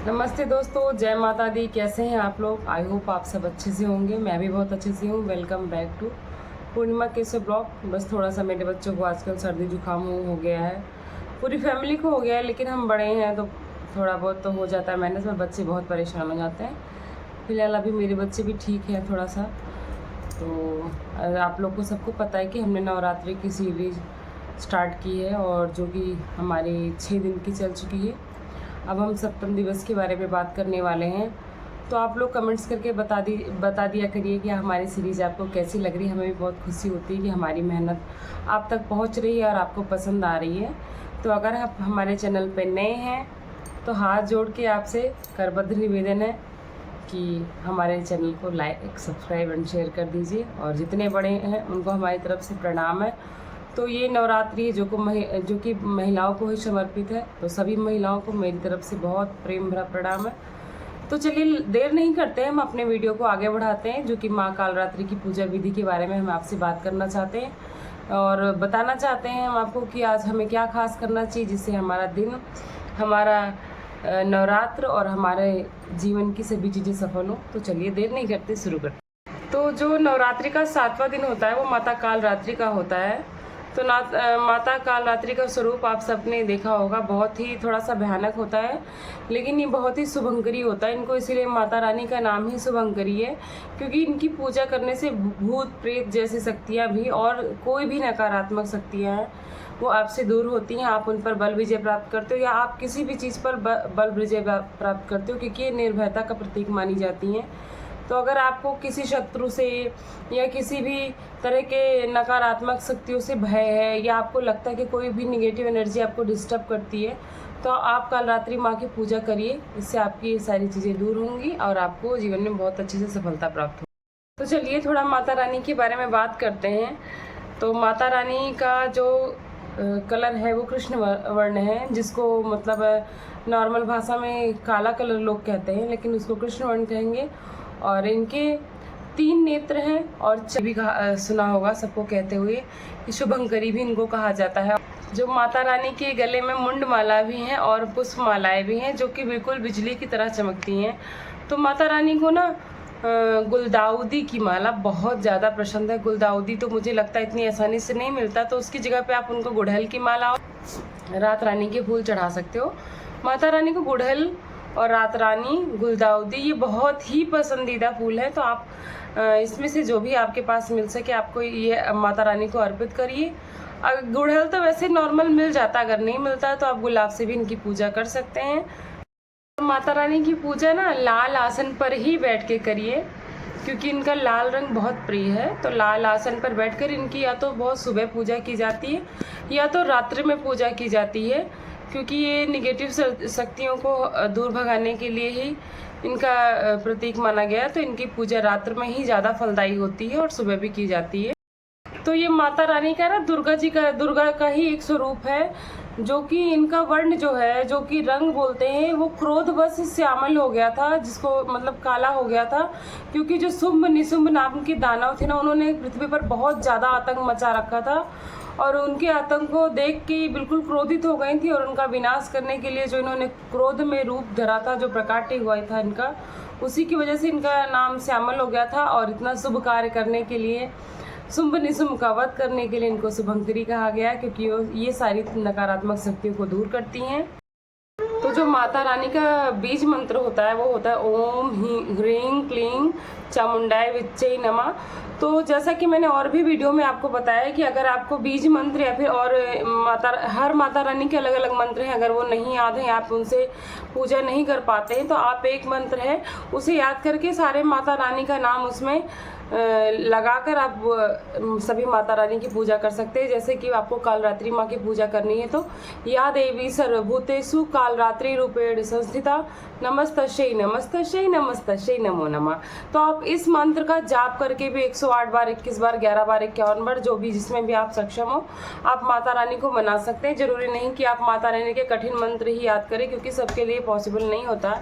नमस्ते दोस्तों, जय माता दी। कैसे हैं आप लोग? आई होप आप सब अच्छे से होंगे। मैं भी बहुत अच्छे से हूँ। वेलकम बैक टू पूर्णिमा कैसे ब्लॉग। बस थोड़ा सा मेरे बच्चों को आजकल सर्दी जुकाम हो गया है। पूरी फैमिली को हो गया है, लेकिन हम बड़े हैं तो थोड़ा बहुत तो हो जाता है मैनेज में। बच्चे बहुत परेशान हो जाते हैं। फिलहाल अभी मेरे बच्चे भी ठीक हैं थोड़ा सा। तो आप लोग को सबको पता है कि हमने नवरात्रि की सीरीज स्टार्ट की है, और जो कि हमारी 6 दिन की चल चुकी है। अब हम सप्तम दिवस के बारे में बात करने वाले हैं। तो आप लोग कमेंट्स करके बता दिया करिए कि हमारी सीरीज़ आपको कैसी लग रही है। हमें भी बहुत खुशी होती है कि हमारी मेहनत आप तक पहुंच रही है और आपको पसंद आ रही है। तो अगर आप हमारे चैनल पर नए हैं तो हाथ जोड़ के आपसे करबद्ध निवेदन है कि हमारे चैनल को लाइक, सब्सक्राइब एंड शेयर कर दीजिए। और जितने बड़े हैं उनको हमारी तरफ से प्रणाम है। तो ये नवरात्रि जो कि महिलाओं को ही समर्पित है, तो सभी महिलाओं को मेरी तरफ से बहुत प्रेम भरा प्रणाम है। तो चलिए देर नहीं करते हैं, हम अपने वीडियो को आगे बढ़ाते हैं। जो कि माँ कालरात्रि की पूजा विधि के बारे में हम आपसे बात करना चाहते हैं और बताना चाहते हैं हम आपको कि आज हमें क्या खास करना चाहिए जिससे हमारा दिन, हमारा नवरात्र और हमारे जीवन की सभी चीज़ें सफल हो। तो चलिए देर नहीं करते, शुरू करते हैं। तो जो नवरात्रि का 7वां दिन होता है वो माता कालरात्रि का होता है। तो माता कालरात्रि का स्वरूप आप सबने देखा होगा, बहुत ही थोड़ा सा भयानक होता है, लेकिन ये बहुत ही शुभंकरी होता है। इनको इसीलिए माता रानी का नाम ही शुभंकरी है, क्योंकि इनकी पूजा करने से भूत प्रेत जैसी शक्तियाँ भी और कोई भी नकारात्मक शक्तियाँ हैं वो आपसे दूर होती हैं। आप उन पर बल विजय प्राप्त करते हो, या आप किसी भी चीज़ पर बल विजय प्राप्त करते हो, क्योंकि ये निर्भयता का प्रतीक मानी जाती हैं। तो अगर आपको किसी शत्रु से या किसी भी तरह के नकारात्मक शक्तियों से भय है, या आपको लगता है कि कोई भी निगेटिव एनर्जी आपको डिस्टर्ब करती है, तो आप कालरात्रि माँ की पूजा करिए। इससे आपकी ये सारी चीज़ें दूर होंगी और आपको जीवन में बहुत अच्छे से सफलता प्राप्त होगी। तो चलिए थोड़ा माता रानी के बारे में बात करते हैं। तो माता रानी का जो कलर है वो कृष्ण वर्ण है, जिसको मतलब नॉर्मल भाषा में काला कलर लोग कहते हैं, लेकिन उसको कृष्ण वर्ण कहेंगे। और इनके 3 नेत्र हैं, और भी सुना होगा सबको कहते हुए कि शुभंकरी भी इनको कहा जाता है। जो माता रानी के गले में मुंड माला भी हैं और पुष्प मालाएं भी हैं, जो कि बिल्कुल बिजली की तरह चमकती हैं। तो माता रानी को ना गुलदाउदी की माला बहुत ज़्यादा पसंद है। गुलदाउदी तो मुझे लगता है इतनी आसानी से नहीं मिलता, तो उसकी जगह पे आप उनको गुड़हल की माला और रात रानी के फूल चढ़ा सकते हो। माता रानी को गुड़हल और रात रानी, गुलदाउदी ये बहुत ही पसंदीदा फूल है। तो आप इसमें से जो भी आपके पास मिल सके आपको ये माता रानी को अर्पित करिए। गुड़हल तो वैसे नॉर्मल मिल जाता है, अगर नहीं मिलता तो आप गुलाब से भी इनकी पूजा कर सकते हैं। माता रानी की पूजा ना लाल आसन पर ही बैठ के करिए, क्योंकि इनका लाल रंग बहुत प्रिय है। तो लाल आसन पर बैठकर इनकी या तो बहुत सुबह पूजा की जाती है या तो रात्रि में पूजा की जाती है, क्योंकि ये निगेटिव शक्तियों को दूर भगाने के लिए ही इनका प्रतीक माना गया है। तो इनकी पूजा रात्र में ही ज़्यादा फलदायी होती है और सुबह भी की जाती है। तो ये माता रानी का ना दुर्गा का ही एक स्वरूप है, जो कि इनका वर्ण जो है, जो कि रंग बोलते हैं, वो क्रोधवश श्यामल हो गया था, जिसको मतलब काला हो गया था, क्योंकि जो शुंभ निशुंभ नाम के दानव थे ना, उन्होंने पृथ्वी पर बहुत ज़्यादा आतंक मचा रखा था, और उनके आतंक को देख के बिल्कुल क्रोधित हो गई थी। और उनका विनाश करने के लिए जो इन्होंने क्रोध में रूप धरा था, जो प्रकाट्य हुआ था इनका, उसी की वजह से इनका नाम श्यामल हो गया था। और इतना शुभ कार्य करने के लिए, शुंभ निशुंभ का वध करने के लिए इनको शुभंकरी कहा गया, क्योंकि ये सारी नकारात्मक शक्तियों को दूर करती हैं। तो जो माता रानी का बीज मंत्र होता है वो होता है ओम ह्रीं क्लीं चामुंडाय विच्चै नमः। तो जैसा कि मैंने और भी वीडियो में आपको बताया है कि अगर आपको बीज मंत्र या फिर और हर माता रानी के अलग अलग मंत्र हैं, अगर वो नहीं याद हैं, आप उनसे पूजा नहीं कर पाते हैं, तो आप एक मंत्र है उसे याद करके सारे माता रानी का नाम उसमें लगाकर आप सभी माता रानी की पूजा कर सकते हैं। जैसे कि आपको कालरात्रि माँ की पूजा करनी है, तो या देवी सर्वभूतेषु कालरात्रि रूपेण संस्थिता नमस्तस्यै नमस्तस्यै नमस्तस्यै नमो नमः। तो आप इस मंत्र का जाप करके भी 108 बार, 21 बार, 11 बार, 51 बार, जो भी जिसमें भी आप सक्षम हो, आप माता रानी को मना सकते हैं। जरूरी नहीं कि आप माता रानी के कठिन मंत्र ही याद करें, क्योंकि सबके लिए पॉसिबल नहीं होता।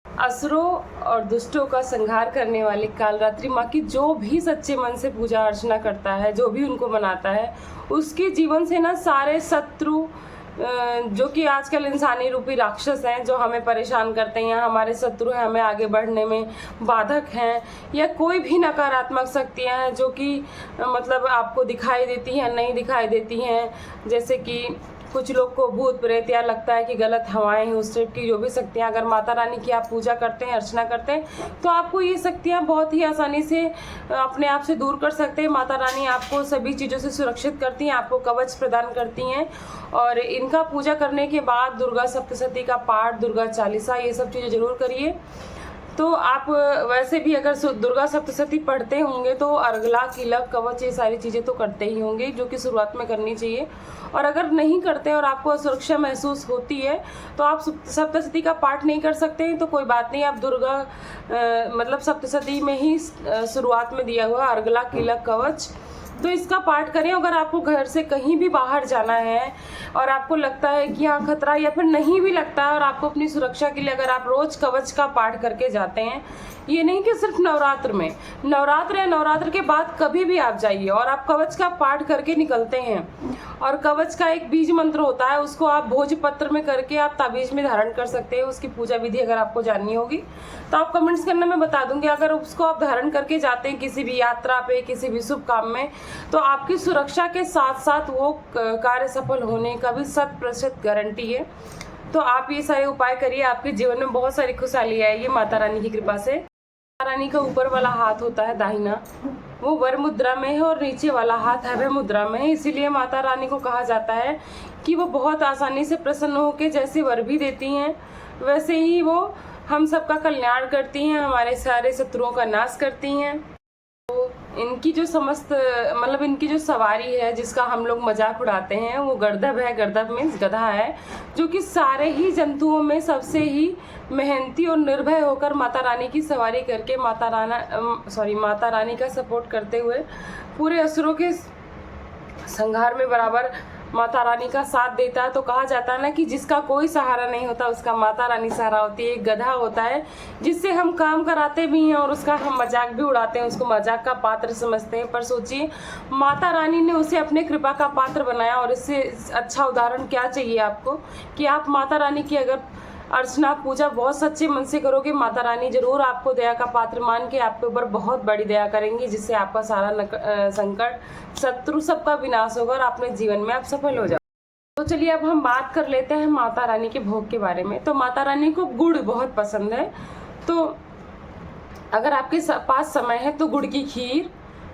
असुरों और दुष्टों का संहार करने वाली कालरात्रि माँ की जो भी सच्चे मन से पूजा अर्चना करता है, जो भी उनको मनाता है, उसके जीवन से ना सारे शत्रु जो कि आजकल इंसानी रूपी राक्षस हैं, जो हमें परेशान करते हैं, हमारे शत्रु हैं, हमें आगे बढ़ने में बाधक हैं, या कोई भी नकारात्मक शक्तियां हैं जो कि मतलब आपको दिखाई देती हैं, नहीं दिखाई देती हैं। जैसे कि कुछ लोग को भूत प्रेत या लगता है कि गलत हवाएं हैं, उस टाइप की जो भी शक्तियाँ, अगर माता रानी की आप पूजा करते हैं, अर्चना करते हैं, तो आपको ये शक्तियाँ बहुत ही आसानी से अपने आप से दूर कर सकते हैं। माता रानी आपको सभी चीज़ों से सुरक्षित करती हैं, आपको कवच प्रदान करती हैं। और इनका पूजा करने के बाद दुर्गा सप्तशती का पाठ, दुर्गा चालीसा, ये सब चीज़ें ज़रूर करिए। तो आप वैसे भी अगर दुर्गा सप्तशती पढ़ते होंगे तो अर्गला, कीलक, कवच, ये सारी चीज़ें तो करते ही होंगे, जो कि शुरुआत में करनी चाहिए। और अगर नहीं करते और आपको असुरक्षा महसूस होती है तो आप सप्तशती का पाठ नहीं कर सकते हैं, तो कोई बात नहीं, आप दुर्गा मतलब सप्तशती में ही शुरुआत में दिया हुआ अर्गला, कीलक, कवच, तो इसका पाठ करें। अगर आपको घर से कहीं भी बाहर जाना है और आपको लगता है कि यहाँ खतरा, या फिर नहीं भी लगता है और आपको अपनी सुरक्षा के लिए अगर आप रोज़ कवच का पाठ करके जाते हैं, ये नहीं कि सिर्फ नवरात्र में, नवरात्र या नवरात्र के बाद कभी भी आप जाइए और आप कवच का पाठ करके निकलते हैं, और कवच का एक बीज मंत्र होता है, उसको आप भोजपत्र में करके आप ताबीज में धारण कर सकते हैं। उसकी पूजा विधि अगर आपको जाननी होगी तो आप कमेंट्स करना, मैं बता दूंगी। अगर उसको आप धारण करके जाते हैं किसी भी यात्रा पे, किसी भी शुभ काम में, तो आपकी सुरक्षा के साथ साथ वो कार्य सफल होने का भी 100% गारंटी है। तो आप ये सारे उपाय करिए, आपके जीवन में बहुत सारी खुशहाली आएगी माता रानी की कृपा से। माता रानी का ऊपर वाला हाथ होता है दाहिना, वो वर मुद्रा में है, और नीचे वाला हाथ अभय मुद्रा में है। इसीलिए माता रानी को कहा जाता है कि वो बहुत आसानी से प्रसन्न होकर जैसे वर भी देती हैं, वैसे ही वो हम सबका कल्याण करती हैं, हमारे सारे शत्रुओं का नाश करती हैं। तो इनकी जो समस्त मतलब इनकी जो सवारी है, जिसका हम लोग मजाक उड़ाते हैं, वो गर्दभ है। गर्दभ मीन्स गधा है, जो कि सारे ही जंतुओं में सबसे ही मेहनती और निर्भय होकर माता रानी की सवारी करके माता रानी का सपोर्ट करते हुए पूरे असुरों के संहार में बराबर माता रानी का साथ देता है। तो कहा जाता है ना कि जिसका कोई सहारा नहीं होता उसका माता रानी सहारा होती है। एक गधा होता है जिससे हम काम कराते भी हैं और उसका हम मजाक भी उड़ाते हैं, उसको मजाक का पात्र समझते हैं। पर सोचिए, माता रानी ने उसे अपने कृपा का पात्र बनाया, और इससे अच्छा उदाहरण क्या चाहिए आपको कि आप माता रानी की अगर अर्चना पूजा बहुत सच्चे मन से करोगे, माता रानी जरूर आपको दया का पात्र मान के आपके ऊपर बहुत बड़ी दया करेंगी, जिससे आपका सारा संकट, शत्रु सबका विनाश होगा और अपने जीवन में आप सफल हो जाओ। तो चलिए अब हम बात कर लेते हैं माता रानी के भोग के बारे में। तो माता रानी को गुड़ बहुत पसंद है, तो अगर आपके पास समय है तो गुड़ की खीर,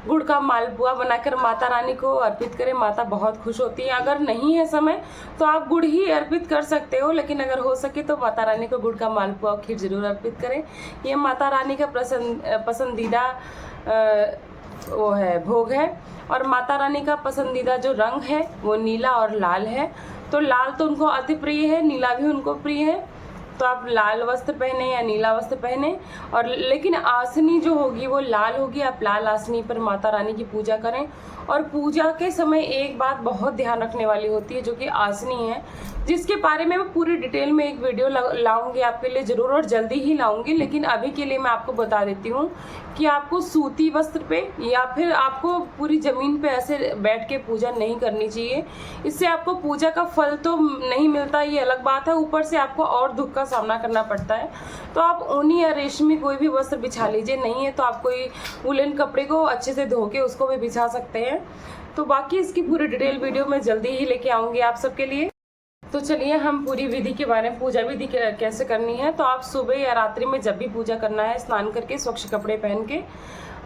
गुड़ का मालपुआ बनाकर माता रानी को अर्पित करें, माता बहुत खुश होती है। अगर नहीं है समय तो आप गुड़ ही अर्पित कर सकते हो, लेकिन अगर हो सके तो माता रानी को गुड़ का मालपुआ और खीर जरूर अर्पित करें। ये माता रानी का पसंदीदा वो है, भोग है। और माता रानी का पसंदीदा जो रंग है वो नीला और लाल है। तो लाल तो उनको अति प्रिय है, नीला भी उनको प्रिय है, तो आप लाल वस्त्र पहने या नीला वस्त्र पहने। और लेकिन आसनी जो होगी वो लाल होगी, आप लाल आसनी पर माता रानी की पूजा करें। और पूजा के समय एक बात बहुत ध्यान रखने वाली होती है, जो कि आसनी है, जिसके बारे में मैं पूरी डिटेल में एक वीडियो लाऊंगी आपके लिए जरूर, और जल्दी ही लाऊंगी। लेकिन अभी के लिए मैं आपको बता देती हूँ कि आपको सूती वस्त्र पे या फिर आपको पूरी ज़मीन पे ऐसे बैठ के पूजा नहीं करनी चाहिए। इससे आपको पूजा का फल तो नहीं मिलता, ये अलग बात है, ऊपर से आपको और दुख का सामना करना पड़ता है। तो आप ऊनी या रेशमी कोई भी वस्त्र बिछा लीजिए, नहीं है तो आप कोई वुलन कपड़े को अच्छे से धो के उसको भी बिछा सकते हैं। तो बाकी इसकी पूरी डिटेल वीडियो मैं जल्दी ही लेके आऊँगी आप सबके लिए। तो चलिए हम पूरी विधि के बारे में, पूजा विधि कैसे करनी है। तो आप सुबह या रात्रि में जब भी पूजा करना है, स्नान करके स्वच्छ कपड़े पहन के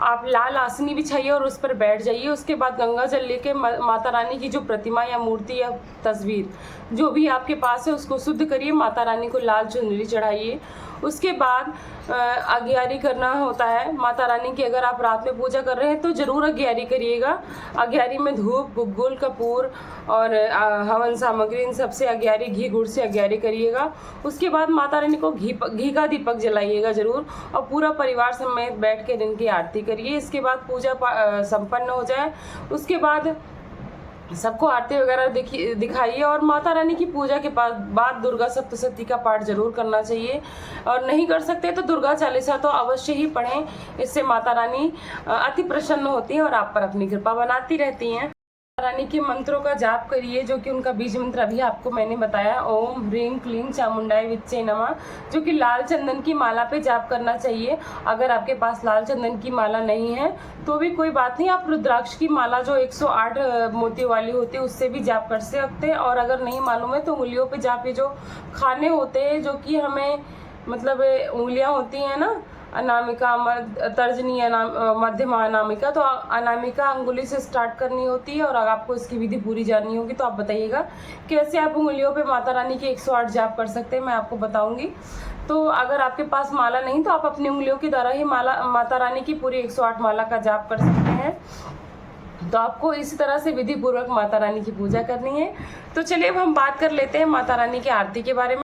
आप लाल आसनी बिछाइए और उस पर बैठ जाइए। उसके बाद गंगा जल लेके माता रानी की जो प्रतिमा या मूर्ति या तस्वीर जो भी आपके पास है उसको शुद्ध करिए, माता रानी को लाल चुनरी चढ़ाइए। उसके बाद अग्यारी करना होता है माता रानी की। अगर आप रात में पूजा कर रहे हैं तो ज़रूर अग्यारी करिएगा। अग्यारी में धूप, गुग्गुल, कपूर और हवन सामग्री, इन सबसे अग्यारी, घी गुड़ से अग्यारी करिएगा। उसके बाद माता रानी को घी का दीपक जलाइएगा ज़रूर, और पूरा परिवार समेत बैठ कर इनकी आरती करिए। इसके बाद पूजा संपन्न हो जाए, उसके बाद सबको आरती वगैरह दिखाइए। और माता रानी की पूजा के बाद दुर्गा सप्तशती का पाठ जरूर करना चाहिए, और नहीं कर सकते तो दुर्गा चालीसा तो अवश्य ही पढ़ें। इससे माता रानी अति प्रसन्न होती हैं और आप पर अपनी कृपा बनाती रहती हैं। रानी के मंत्रों का जाप करिए, जो कि उनका बीज मंत्र अभी आपको मैंने बताया, ओम ह्रीं क्लीं चामुंडाय विच्चे नमः, जो कि लाल चंदन की माला पे जाप करना चाहिए। अगर आपके पास लाल चंदन की माला नहीं है तो भी कोई बात नहीं, आप रुद्राक्ष की माला जो 108 मोतियों वाली होती है उससे भी जाप कर सकते हैं। और अगर नहीं मालूम है तो उंगलियों पे जाप, ये जो खाने होते हैं जो कि हमें मतलब उंगलियां होती हैं ना, अनामिका, तर्जनी, मध्यमा अनामिका, तो अनामिका अंगुली से स्टार्ट करनी होती है। और अगर आपको इसकी विधि पूरी जाननी होगी तो आप बताइएगा कैसे आप उंगलियों पे माता रानी के 108 जाप कर सकते हैं, मैं आपको बताऊंगी। तो अगर आपके पास माला नहीं तो आप अपनी उंगलियों की द्वारा ही माता रानी की पूरी 108 माला का जाप कर सकते हैं। तो आपको इसी तरह से विधि पूर्वक माता रानी की पूजा करनी है। तो चलिए अब हम बात कर लेते हैं माता रानी की आरती के बारे में।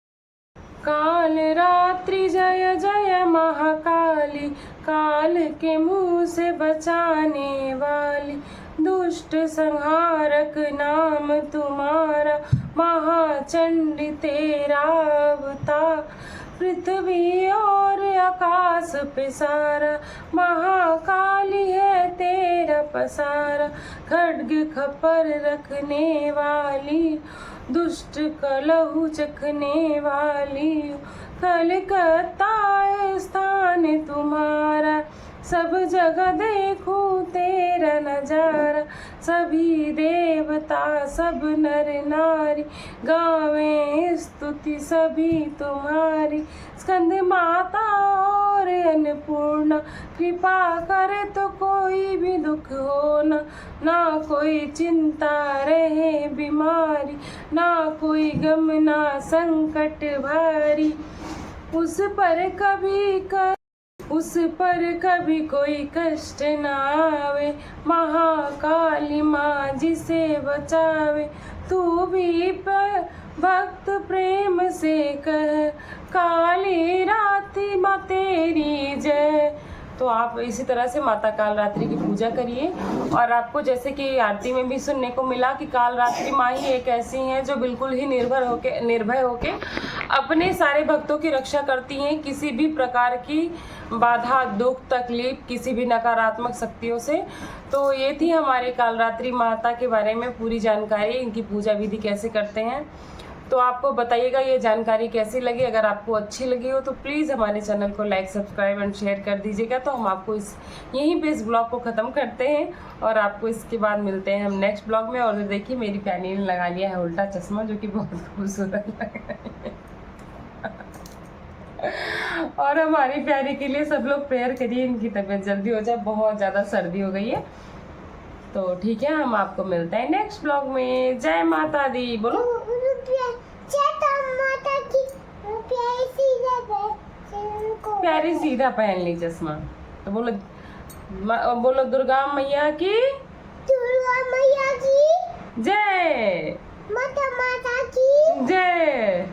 काल रात्रि जय जय महाकाली, काल के मुंह से बचाने वाली, दुष्ट संहारक नाम तुम्हारा, महाचंडी तेरा अवतार, पृथ्वी और आकाश पे सारा, महाकाली है तेरा पसारा, खड्ग खपर रखने वाली, दुष्ट कलहु चखने वाली, कलकत्ता स्थान तुम्हारा, सब जगह देखूं तेरा नजारा, सभी देवता सब नर नारी, गावें स्तुति सभी तुम्हारी, स्कंद माता और अन्नपूर्णा, कृपा करे तो कोई भी दुख हो ना कोई चिंता रहे बीमारी, ना कोई गम ना संकट भारी, उस पर कभी कोई कष्ट ना आवे, महाकाली माँ जिसे बचावे, तू भी भक्त प्रेम से कह, काली रात्रि माँ तेरी जय। तो आप इसी तरह से माता काल रात्रि की पूजा करिए। और आपको जैसे कि आरती में भी सुनने को मिला कि काल रात्रि माँ ही एक ऐसी हैं जो बिल्कुल ही निर्भय होके अपने सारे भक्तों की रक्षा करती हैं, किसी भी प्रकार की बाधा, दुख, तकलीफ, किसी भी नकारात्मक शक्तियों से। तो ये थी हमारे काल रात्रि माता के बारे में पूरी जानकारी, इनकी पूजा विधि कैसे करते हैं। तो आपको बताइएगा ये जानकारी कैसी लगी। अगर आपको अच्छी लगी हो तो प्लीज़ हमारे चैनल को लाइक, सब्सक्राइब एंड शेयर कर दीजिएगा। तो हम आपको यहीं पे इस ब्लॉग को ख़त्म करते हैं और आपको इसके बाद मिलते हैं हम नेक्स्ट ब्लॉग में। और देखिए मेरी पैनी ने लगा लिया है उल्टा चश्मा, जो कि बहुत खूबसूरत लग रहा है। और हमारी प्यारी के लिए सब लोग प्रेयर करिए, इनकी तबीयत जल्दी हो जाए, बहुत ज़्यादा सर्दी हो गई है। तो ठीक है, हम आपको मिलते हैं नेक्स्ट ब्लॉग में। जय माता दी बोलो। प्यारी सीधा पहन ली चश्मा। तो बोलो दुर्गा मैया की जय, माता की जय।